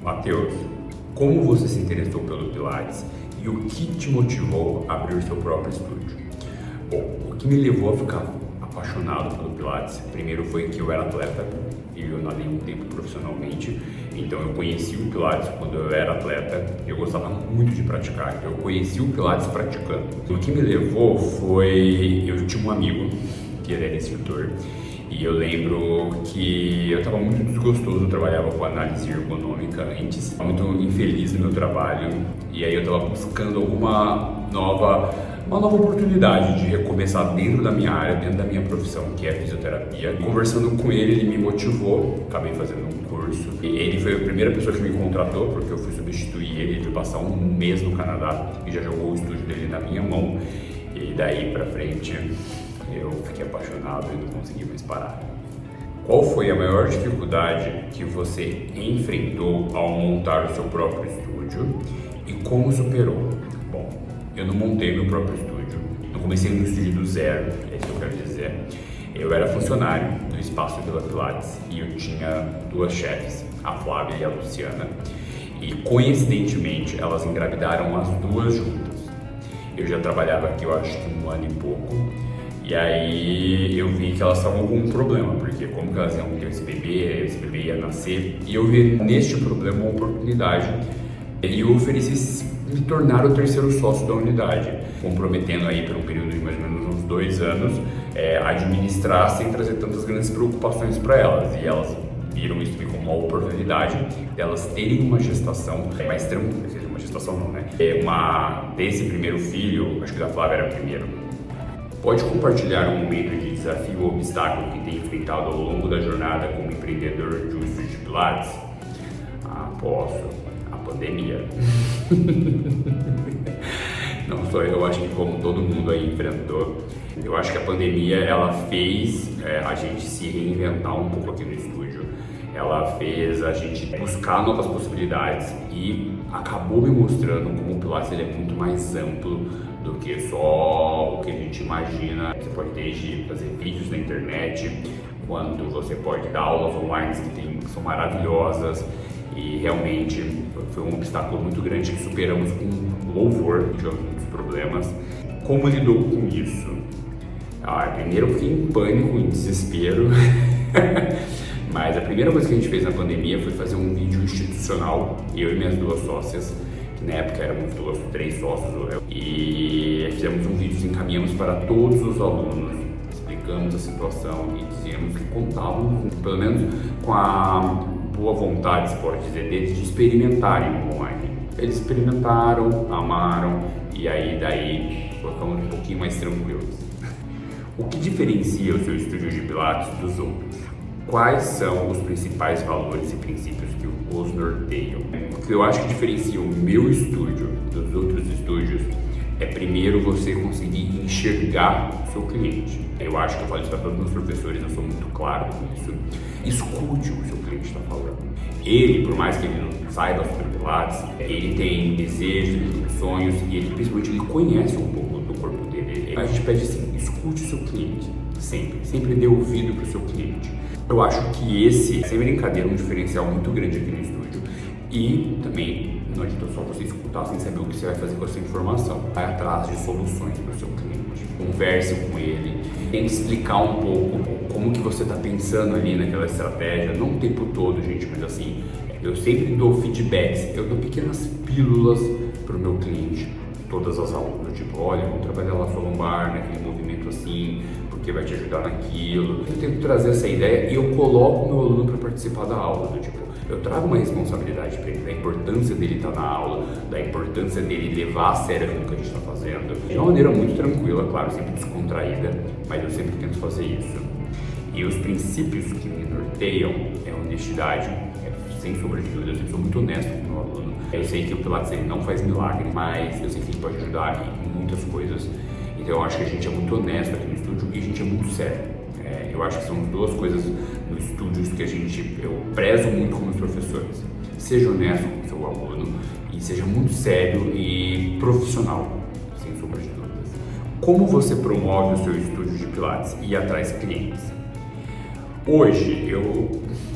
Matheus, como você se interessou pelo Pilates e o que te motivou a abrir o seu próprio estúdio? Bom, o que me levou a ficar apaixonado pelo Pilates, primeiro foi que eu era atleta e eu nadei um tempo profissionalmente, então eu conheci o Pilates quando eu era atleta, eu gostava muito de praticar, então eu conheci o Pilates praticando. O que me levou foi, eu tinha um amigo que ele era instrutor, e eu lembro que eu estava muito desgostoso, eu trabalhava com análise ergonômica antes, estava muito infeliz no meu trabalho, e aí eu estava buscando uma nova oportunidade de recomeçar dentro da minha área, dentro da minha profissão, que é a fisioterapia. Conversando com ele, ele me motivou, acabei fazendo um curso. E ele foi a primeira pessoa que me contratou, porque eu fui substituir ele, de passar um mês no Canadá e já jogou o estúdio dele na minha mão. E daí pra frente eu fiquei apaixonado e não consegui mais parar. Qual foi a maior dificuldade que você enfrentou ao montar o seu próprio estúdio e como superou? Bom, eu não montei meu próprio estúdio, não comecei no estúdio do zero, é isso que eu quero dizer. Eu era funcionário do Espaço Vila Pilates e eu tinha duas chefes, a Flávia e a Luciana, e coincidentemente elas engravidaram as duas juntas. Eu já trabalhava aqui, eu acho que 1 ano e pouco, e aí eu vi que elas estavam com um problema, porque como que elas iam ter esse bebê ia nascer, e eu vi neste problema uma oportunidade, e eu ofereci me tornar o terceiro sócio da unidade, comprometendo aí por um período de mais ou menos uns 2 anos, administrar sem trazer tantas grandes preocupações para elas, e elas viram isso como uma oportunidade delas terem uma gestação mais tranquila, uma gestação não, né? Desse primeiro filho, acho que da Flávia era o primeiro. Pode compartilhar um momento de desafio ou obstáculo que tem enfrentado ao longo da jornada como empreendedor de um estúdio de Pilates? Posso. A pandemia. Não só eu, acho que como todo mundo aí enfrentou. Eu acho que a pandemia, ela fez a gente se reinventar um pouco aqui no estúdio. Ela fez a gente buscar novas possibilidades e acabou me mostrando como o Pilates ele é muito mais amplo do que só o que a gente imagina. Você pode desde fazer vídeos na internet, quanto você pode dar aulas online que são maravilhosas, e realmente foi um obstáculo muito grande que superamos com louvor, tivemos muitos problemas. Como lidou com isso? Primeiro eu fiquei em pânico, em desespero, mas a primeira coisa que a gente fez na pandemia foi fazer um vídeo institucional, eu e minhas duas sócias, que na época éramos 3 sócios, e fizemos um vídeo, encaminhamos para todos os alunos, explicamos a situação e dizíamos que contávamos, pelo menos com a boa vontade, se pode dizer, deles de experimentarem o online. Eles experimentaram, amaram, e aí daí ficamos um pouquinho mais tranquilos. O que diferencia o seu estúdio de Pilates dos outros? Quais são os principais valores e princípios que os norteiam? O que eu acho que diferencia o meu estúdio dos outros estúdios é primeiro você conseguir enxergar o seu cliente. Eu acho que eu falo isso para todos os meus professores, eu sou muito claro com isso. Escute o que o seu cliente está falando. Ele, por mais que ele não saiba sobre Pilates, ele tem desejos, ele tem sonhos e ele, principalmente, ele conhece um pouco do corpo dele. A gente pede assim, escute o seu cliente, sempre dê ouvido para o seu cliente. Eu acho que esse, sem brincadeira, é um diferencial muito grande aqui no estúdio. E também não adianta só você escutar sem saber o que você vai fazer com essa informação. Vai atrás de soluções para o seu cliente. Converse com ele, tente explicar um pouco como que você está pensando ali naquela estratégia. Não o tempo todo, gente, mas assim, eu sempre dou feedbacks, eu dou pequenas pílulas para o meu cliente. Todas as aulas, tipo, olha, vamos trabalhar lá sua lombar, naquele movimento assim, porque vai te ajudar naquilo. Eu tento trazer essa ideia e eu coloco o meu aluno para participar da aula, do tipo, eu trago uma responsabilidade para ele, da importância dele estar na aula, da importância dele levar a sério aquilo que a gente está fazendo. De uma maneira muito tranquila, claro, sempre descontraída, mas eu sempre tento fazer isso. E os princípios que me norteiam é honestidade, sem sombra de dúvida, eu sempre sou muito honesto com o meu aluno. Eu sei que o Pilates ele não faz milagre, mas eu sei que ele pode ajudar em muitas coisas. Então eu acho que a gente é muito honesto aqui no estúdio e a gente é muito sério. Eu acho que são 2 coisas no estúdio que eu prezo muito com meus professores. Seja honesto com o seu aluno e seja muito sério e profissional, sem sombra de dúvidas. Como você promove o seu estúdio de Pilates e atrai clientes? Hoje,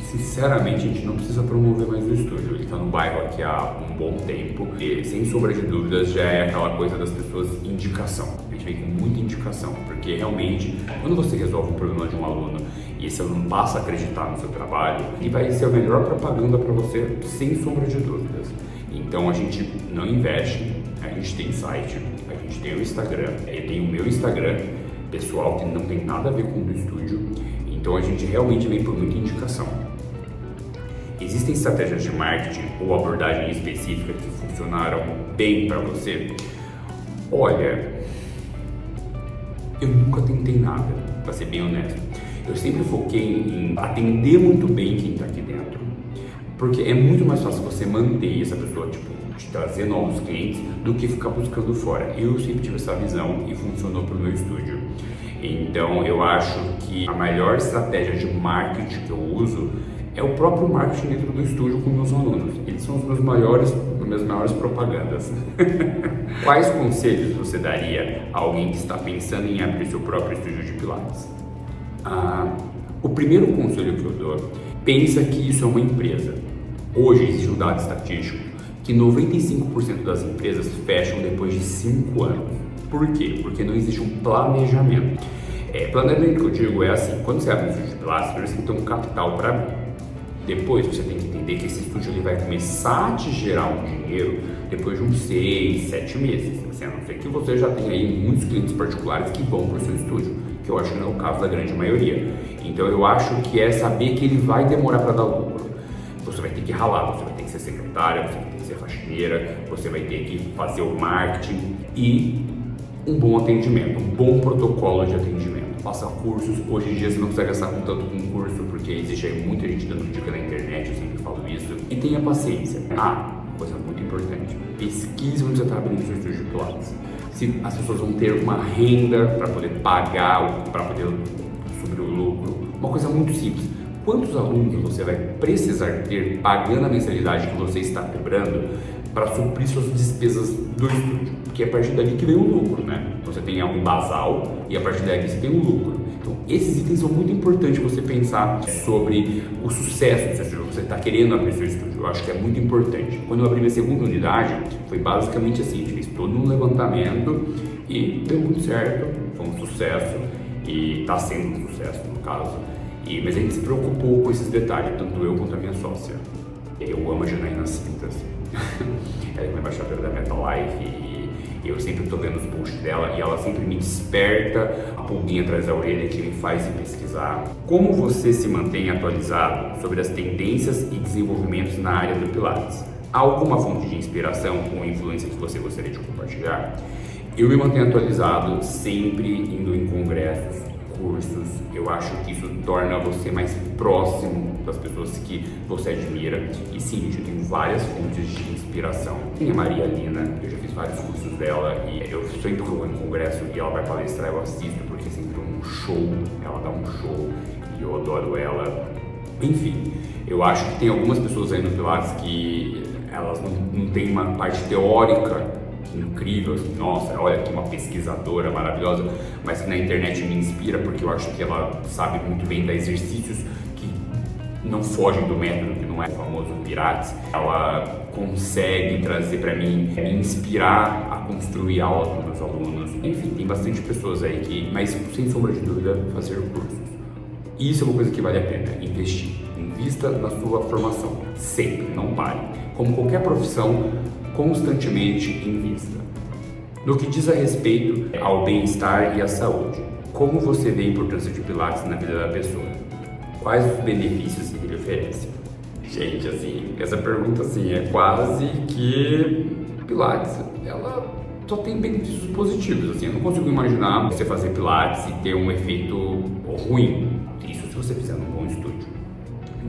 sinceramente, a gente não precisa promover mais o estúdio. Ele está no bairro aqui há um bom tempo e, sem sombra de dúvidas, já é aquela coisa das pessoas indicação. A gente vem com muita indicação, porque realmente, quando você resolve um problema de um aluno e esse aluno passa a acreditar no seu trabalho, ele vai ser a melhor propaganda para você, sem sombra de dúvidas. Então, a gente não investe, a gente tem site, a gente tem o Instagram, eu tenho o meu Instagram pessoal, que não tem nada a ver com o do estúdio. Então a gente realmente vem por muita indicação. Existem estratégias de marketing ou abordagem específica que funcionaram bem para você? Olha, eu nunca tentei nada, para ser bem honesto. Eu sempre foquei em atender muito bem quem está aqui dentro, porque é muito mais fácil você manter essa pessoa, te trazer novos clientes, do que ficar buscando fora. Eu sempre tive essa visão e funcionou para o meu estúdio. Então eu acho que a melhor estratégia de marketing que eu uso é o próprio marketing dentro do estúdio com meus alunos. Eles são as minhas maiores propagandas. Quais conselhos você daria a alguém que está pensando em abrir seu próprio estúdio de Pilates? O primeiro conselho que eu dou, pensa que isso é uma empresa. Hoje existe um dado estatístico que 95% das empresas fecham depois de 5 anos. Por quê? Porque não existe um planejamento. Planejamento que eu digo é assim, quando você abre um estúdio de Pilates, você tem que ter um capital para abrir. Depois você tem que entender que esse estúdio ele vai começar a te gerar um dinheiro depois de uns 6, 7 meses. Assim, a não ser que você já tenha aí muitos clientes particulares que vão para o seu estúdio, que eu acho que não é o caso da grande maioria. Então eu acho que é saber que ele vai demorar para dar lucro. Você vai ter que ralar, você vai ter que ser secretária, você vai ter que ser faxineira, você vai ter que fazer o marketing e um bom atendimento, um bom protocolo de atendimento. Faça cursos. Hoje em dia você não precisa gastar com tanto com curso, porque existe aí muita gente dando dica na internet, eu sempre falo isso. E tenha paciência. Coisa muito importante, pesquise onde você está abrindo seu estúdio de Pilates. Se as pessoas vão ter uma renda para poder pagar, para poder subir o lucro. Uma coisa muito simples. Quantos alunos você vai precisar ter pagando a mensalidade que você está cobrando para suprir suas despesas do estúdio? Porque é a partir dali que vem o lucro, né? Então você tem um basal e a partir dali você tem um lucro. Então esses itens são muito importantes você pensar sobre o sucesso do seu estúdio, você está querendo abrir seu estúdio. Eu acho que é muito importante. Quando eu abri minha segunda unidade, foi basicamente assim, a gente fez todo um levantamento e deu muito certo, foi um sucesso e está sendo um sucesso no caso. Mas a gente se preocupou com esses detalhes, tanto eu quanto a minha sócia. Eu amo a Janaína Cintas. Ela é uma embaixadora da Metal Life e eu sempre estou vendo os posts dela e ela sempre me desperta a pulguinha atrás da orelha que me faz pesquisar. Como você se mantém atualizado sobre as tendências e desenvolvimentos na área do Pilates? Há alguma fonte de inspiração ou influência que você gostaria de compartilhar? Eu me mantenho atualizado, sempre indo em congressos, cursos. Eu acho que isso torna você mais próximo das pessoas que você admira. E sim, eu tenho várias fontes de inspiração. Tem a Maria Lina, eu já fiz vários cursos dela e eu sempre que eu vou em congresso e ela vai palestrar, eu assisto porque é sempre um show, ela dá um show e eu adoro ela. Enfim, eu acho que tem algumas pessoas aí no Pilates que elas não têm uma parte teórica incrível, assim, nossa, olha que uma pesquisadora maravilhosa, mas que na internet me inspira porque eu acho que ela sabe muito bem dar exercícios que não fogem do método, que não é o famoso Pilates. Ela consegue trazer para mim, me inspirar a construir aulas para meus alunos. Enfim, tem bastante pessoas aí que, mas sem sombra de dúvida, fazer cursos. E isso é uma coisa que vale a pena, investir. Invista na sua formação, sempre, não pare. Como qualquer profissão, constantemente invista. No que diz a respeito ao bem-estar e à saúde, como você vê a importância de Pilates na vida da pessoa? Quais os benefícios que ele oferece? Gente, assim, essa pergunta assim é quase que Pilates, ela só tem benefícios positivos, assim, eu não consigo imaginar você fazer Pilates e ter um efeito ruim. Isso se você fizer num bom estúdio.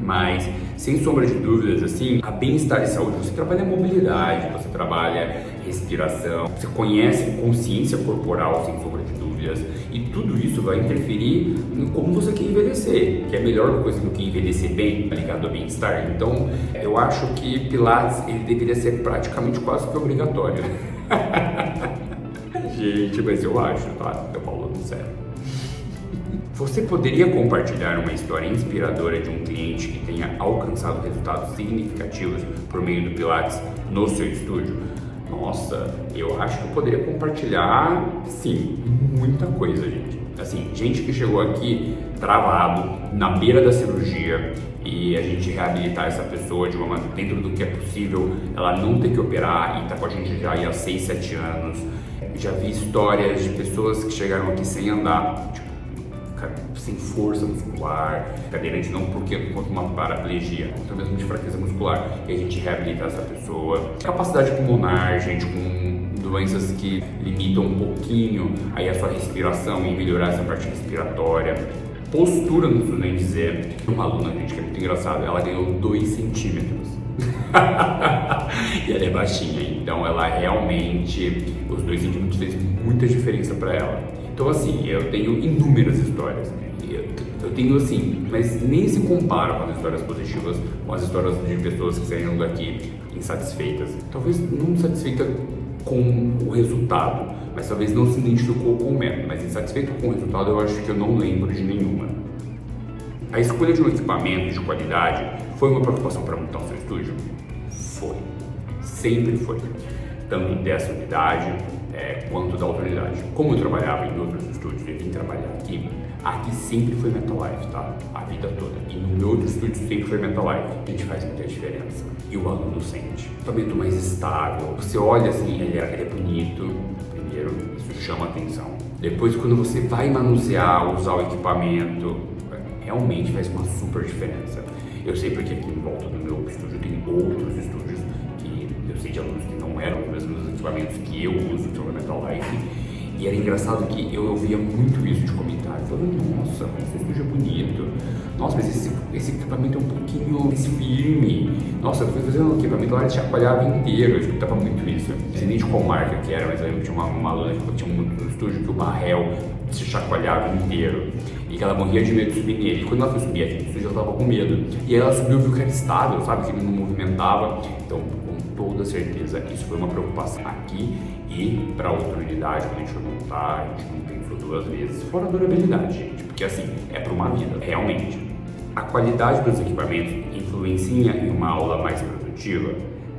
Mas, sem sombra de dúvidas, assim, a bem-estar e saúde, você trabalha mobilidade, você trabalha respiração, você conhece consciência corporal, sem sombra de dúvidas, e tudo isso vai interferir em como você quer envelhecer, que é a melhor coisa do que envelhecer bem, ligado ao bem-estar. Então, eu acho que Pilates, ele deveria ser praticamente quase que obrigatório. Gente, mas eu acho, tá? Eu falo sério. Você poderia compartilhar uma história inspiradora de um cliente que tenha alcançado resultados significativos por meio do Pilates no seu estúdio? Nossa, eu acho que eu poderia compartilhar, sim, muita coisa, gente. Assim, gente que chegou aqui travado, na beira da cirurgia, e a gente reabilitar essa pessoa de uma maneira dentro do que é possível, ela não ter que operar e tá com a gente já há 6, 7 anos. Já vi histórias de pessoas que chegaram aqui sem andar, tipo, sem força muscular, cadeirante não porque por uma paraplegia, ou mesmo de fraqueza muscular, e a gente reabilita essa pessoa. Capacidade pulmonar, gente com doenças que limitam um pouquinho aí a sua respiração e melhorar essa parte respiratória. Postura, não preciso nem dizer. Uma aluna, gente, que é muito engraçada, ela ganhou 2 centímetros. E ela é baixinha, então ela realmente, os 2 centímetros fez muita diferença para ela. Então assim, eu tenho inúmeras histórias. Eu tenho assim, mas nem se compara com as histórias positivas, com as histórias de pessoas que saíram daqui insatisfeitas. Talvez não satisfeita com o resultado, mas talvez não se identificou com o método, mas insatisfeito com o resultado eu acho que eu não lembro de nenhuma. A escolha de um equipamento de qualidade foi uma preocupação para montar o seu estúdio? Foi. Sempre foi. Tanto dessa unidade quanto da outra unidade. Como eu trabalhava em outros estúdios e vim trabalhar aqui sempre foi Mentalife, tá? A vida toda. E no meu outro estúdio sempre foi Mentalife. A gente faz muita diferença. E o aluno sente. Equipamento mais estável. Você olha assim, ele é bonito. Primeiro, isso chama atenção. Depois, quando você vai manusear, usar o equipamento, realmente faz uma super diferença. Eu sei porque aqui em volta do meu estúdio tem outros estúdios que eu sei de alunos que não eram os mesmos equipamentos que eu uso no Mentalife. E era engraçado que eu ouvia muito isso de comentários, falando, nossa, mas esse estúdio é bonito, nossa, mas esse equipamento é um pouquinho mais firme, nossa, eu fui fazendo o equipamento lá, ele chacoalhava inteiro, eu escutava muito isso. Não sei nem de qual marca que era, mas eu tinha uma aluna que tinha um estúdio que o barrel se chacoalhava inteiro, e que ela morria de medo de subir nele, e quando ela foi subir aqui no estúdio, ela tava com medo, e aí ela subiu e viu que era estável, sabe, que ele não movimentava, então toda certeza isso foi uma preocupação aqui e para outra unidade, quando a gente foi montar, a gente não pensou 2 vezes, fora a durabilidade, gente, porque assim, é para uma vida, realmente. A qualidade dos equipamentos influencia em uma aula mais produtiva?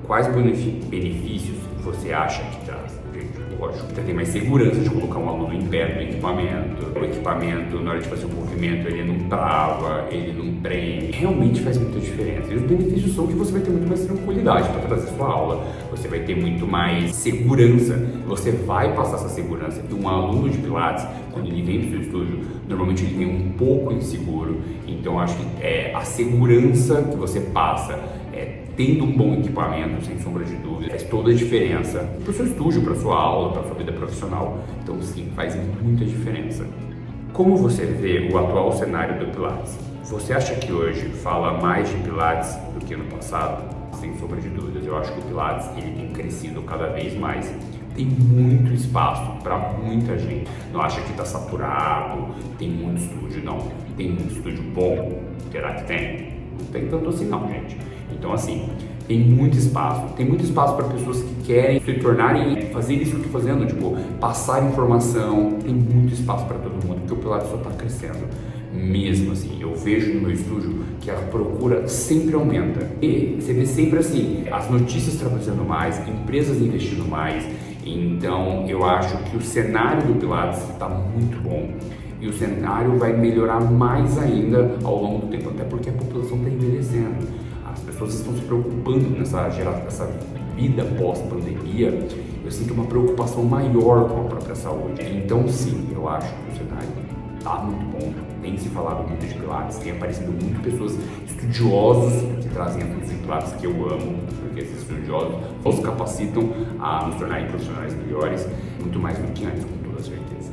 Quais benefícios você acha que traz? Gente, lógico, você tem mais segurança de colocar um aluno em pé no equipamento, o equipamento, na hora de fazer o movimento, ele não trava, ele não treme, realmente faz muita diferença. E os benefícios são que você vai ter muito mais tranquilidade para trazer sua aula, você vai ter muito mais segurança, você vai passar essa segurança. E um aluno de Pilates, quando ele vem para o seu estúdio, normalmente ele vem um pouco inseguro, então acho que a segurança que você passa, tendo um bom equipamento, sem sombra de dúvida, faz toda a diferença para o seu estúdio, para a sua aula, para a sua vida profissional. Então sim, faz muita diferença. Como você vê o atual cenário do Pilates? Você acha que hoje fala mais de Pilates do que no passado? Sem sombra de dúvidas, eu acho que o Pilates ele tem crescido cada vez mais. Tem muito espaço para muita gente. Não acha que está saturado, tem muito estúdio, não. Tem muito estúdio bom, será que tem? Não tem tanto assim não, gente. Então assim, tem muito espaço para pessoas que querem se tornarem, fazer isso que eu estou fazendo, tipo, passar informação, tem muito espaço para todo mundo, porque o Pilates só está crescendo. Mesmo assim, eu vejo no meu estúdio que a procura sempre aumenta. E você vê sempre assim, as notícias trabalhando mais, empresas investindo mais. Então eu acho que o cenário do Pilates está muito bom. E o cenário vai melhorar mais ainda ao longo do tempo, até porque a população está envelhecendo. As pessoas estão se preocupando nessa vida pós-pandemia. Eu sinto uma preocupação maior com a própria saúde. Então sim, eu acho que o cenário está muito bom. Tem se falado muito de Pilates, tem aparecido muito pessoas estudiosos que trazem a de Pilates que eu amo, porque esses estudiosos os capacitam a nos tornarem profissionais melhores, muito mais do que antes, com toda certeza.